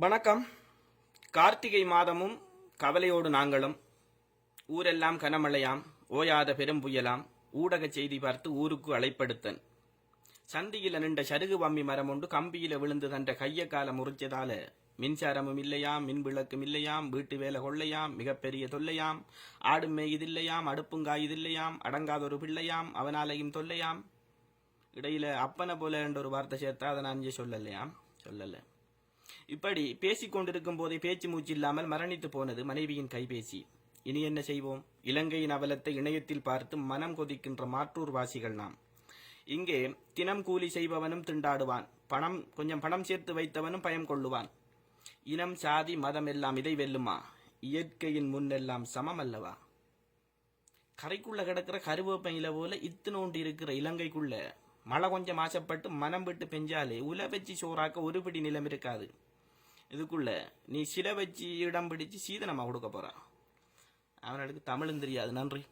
வணக்கம். கார்த்திகை மாதமும் கவலையோடு நாங்களும். ஊரெல்லாம் கனமழையாம், ஓயாத பெரும் புயலாம். ஊடக செய்தி பார்த்து ஊருக்கு அழைப்படுத்தன். சந்தியில நின்ற சருகு வம்மி மரம் ஒன்று கம்பியில விழுந்து தன்ற கைய கால முறிச்சதால மின்சாரமும் இல்லையாம், மின் விளக்கும் இல்லையாம், வீட்டு வேலை கொள்ளையாம், மிகப்பெரிய தொல்லையாம். ஆடும் மேயுதில்லையாம், அடுப்புங்காயுதில்லையாம், அடங்காதொரு பிள்ளையாம், அவனாலையும் தொல்லையாம். இடையில அப்பனை போல என்ற ஒரு வார்த்தை சேர்த்தா அதை நான் சொல்லலையாம், சொல்லல. இப்படி பேசிக்கொண்டிருக்கும் போதே பேச்சு மூச்சு இல்லாமல் மரணித்து போனது மனைவியின் கைபேசி. இனி என்ன செய்வோம்? இலங்கையின் அவலத்தை இணையத்தில் பார்த்து மனம் கொதிக்கின்ற மாற்றூர் வாசிகள் நாம். இங்கே தினம் கூலி செய்பவனும் திண்டாடுவான், கொஞ்சம் பணம் சேர்த்து வைத்தவனும் பயம் கொள்ளுவான். இனம், சாதி, மதம் எல்லாம் இதை வெல்லுமா? இயற்கையின் முன்னெல்லாம் சமம் அல்லவா? கரைக்குள்ள கிடக்கிற கருவேப்பையில போல இத்துணோண்டு இருக்கிற இலங்கைக்குள்ள மழை கொஞ்சம் ஆசைப்பட்டு மனம் விட்டு பெஞ்சாலே உல வச்சு சோறாக்க ஒரு பிடி நிலம் இருக்காது. இதுக்குள்ள நீ சில வச்சு இடம் பிடிச்சு சீதனமா கொடுக்க போறான். அவனுக்கு தமிழும் தெரியாது. நன்றி.